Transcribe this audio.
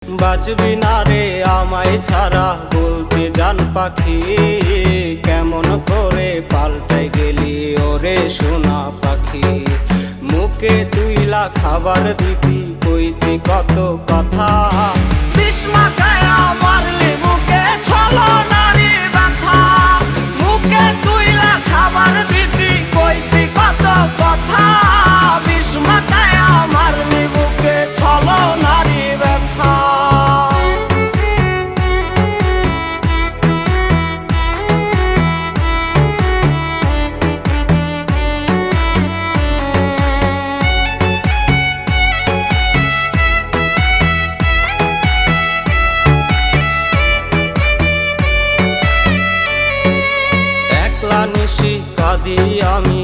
বাঁচবি না রে আমায় ছাড়া বলতে জান পাখি, কেমন করে পাল্টে গেলি ওরে সোনা পাখি। মুখে তুইলা খাবার দিতি কইতি কত কথা, বিষ মাখায়া মারলি বুকে ছলনারী ব্যথা। মুখে তুইলা খাবার দিতি কইতি কত কথা, বিষ মাখায়া মারলি বুকে ছলনারী ব্যথা। নিশি কাঁদি আমি